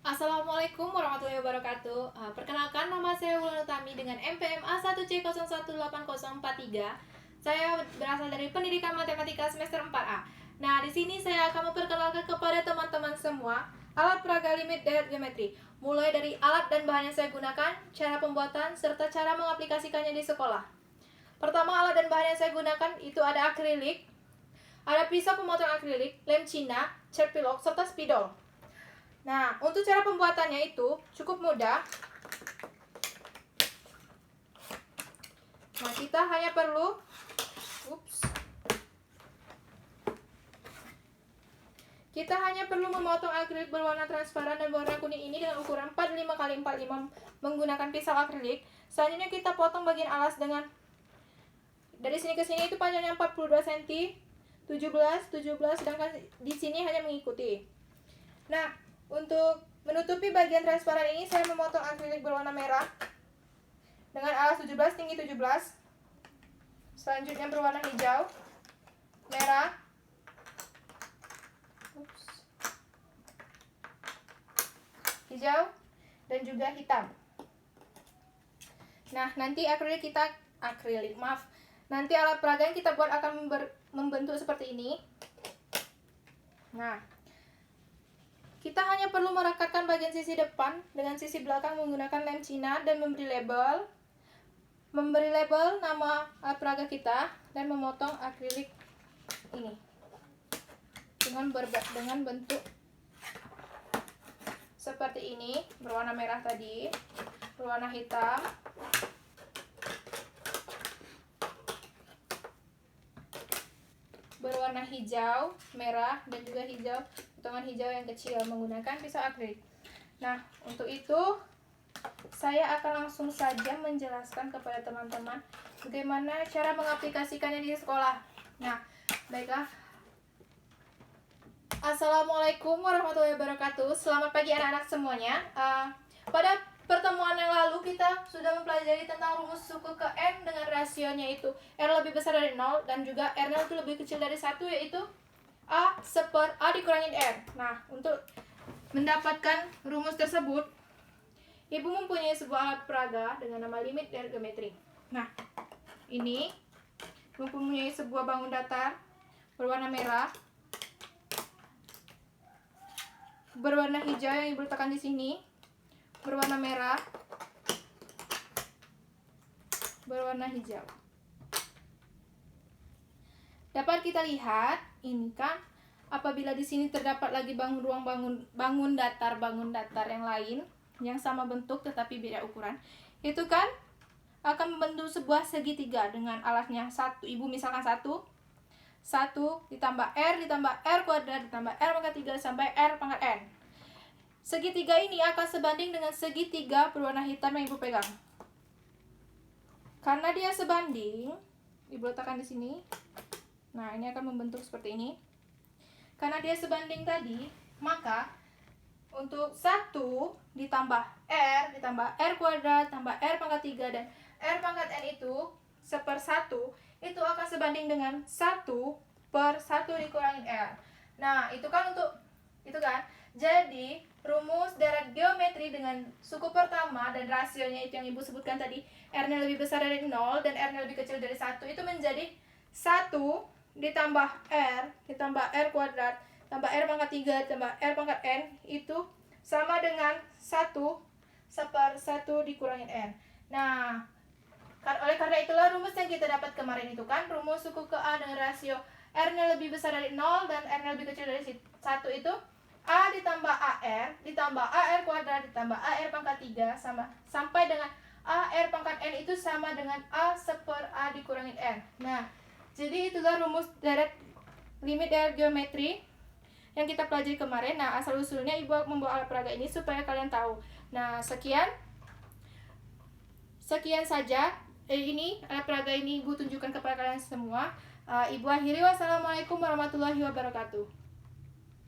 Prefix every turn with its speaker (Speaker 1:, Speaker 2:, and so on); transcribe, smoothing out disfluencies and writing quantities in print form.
Speaker 1: Assalamualaikum warahmatullahi wabarakatuh. Perkenalkan, nama saya Wulan Utami dengan NPM A1C018043. Saya berasal dari Pendidikan Matematika semester 4A. Nah, di sini saya akan memperkenalkan kepada teman-teman semua alat peraga limit dari geometri. Mulai dari alat dan bahan yang saya gunakan, cara pembuatan, serta cara mengaplikasikannya di sekolah. Pertama, alat dan bahan yang saya gunakan itu ada akrilik, ada pisau pemotong akrilik, lem Cina, cat pilok, serta spidol. Nah, untuk cara pembuatannya itu cukup mudah. Nah, kita hanya perlu memotong akrilik berwarna transparan dan berwarna kuning ini dengan ukuran 45x45 menggunakan pisau akrilik. Selanjutnya kita potong bagian alas dengan dari sini ke sini itu panjangnya 42 cm, 17, sedangkan di sini hanya mengikuti. Nah, untuk menutupi bagian transparan ini, saya memotong akrilik berwarna merah dengan alas 17, tinggi 17. Selanjutnya berwarna hijau, merah, hijau, dan juga hitam. Nah, nanti nanti alat peraga yang kita buat akan membentuk seperti ini. Nah, kita hanya perlu merekatkan bagian sisi depan dengan sisi belakang menggunakan lem Cina dan memberi label nama alat peraga kita dan memotong akrilik ini dengan bentuk seperti ini, berwarna merah tadi, berwarna hitam, berwarna hijau, merah, dan juga hijau, potongan hijau yang kecil menggunakan pisau akrilik. Nah, untuk itu saya akan langsung saja menjelaskan kepada teman-teman bagaimana cara mengaplikasikannya di sekolah. Nah, baiklah. Assalamualaikum warahmatullahi wabarakatuh. Selamat pagi anak-anak semuanya. Pada pertemuan yang lalu kita sudah mempelajari tentang rumus suku ke N dengan rasionya itu R lebih besar dari 0 dan juga R itu lebih kecil dari 1, yaitu A seper A dikurangin R. Nah, untuk mendapatkan rumus tersebut, Ibu mempunyai sebuah alat peraga dengan nama limit dari geometri. Nah, ini mempunyai sebuah bangun datar berwarna merah, berwarna hijau yang Ibu letakkan di sini, berwarna merah, berwarna hijau. Dapat kita lihat, ini kan apabila di sini terdapat lagi bangun datar yang lain yang sama bentuk tetapi beda ukuran, itu kan akan membentuk sebuah segitiga dengan alasnya 1. Ibu misalkan 1 ditambah R kuadrat ditambah R pangkat 3 sampai R pangkat N. Segitiga ini akan sebanding dengan segitiga berwarna hitam yang Ibu pegang. Karena dia sebanding, Ibu letakkan di sini. Nah, ini akan membentuk seperti ini. Karena dia sebanding tadi, maka untuk 1 ditambah R kuadrat tambah R pangkat 3 dan R pangkat N itu seper 1 itu akan sebanding dengan 1 per 1 dikurangin R. Nah, itu kan jadi rumus deret geometri dengan suku pertama dan rasionya itu yang Ibu sebutkan tadi, R-nya lebih besar dari 0 dan R-nya lebih kecil dari 1, itu menjadi 1 ditambah R kuadrat tambah R pangkat 3 tambah R pangkat N itu sama dengan 1 seper 1 dikurangin R. Nah, oleh karena itulah rumus yang kita dapat kemarin itu kan, rumus suku ke A dengan rasio R-nya lebih besar dari 0 dan R-nya lebih kecil dari 1 itu A ditambah AR ditambah AR kuadrat ditambah AR pangkat 3 sampai dengan AR pangkat N itu sama dengan A seper A dikurangin R. Nah, jadi itulah rumus limit deret geometri yang kita pelajari kemarin. Nah, asal usulnya Ibu membawa alat peraga ini supaya kalian tahu. Nah, sekian saja. Ini alat peraga ini Ibu tunjukkan kepada kalian semua. Ibu akhiri. Wassalamualaikum warahmatullahi wabarakatuh.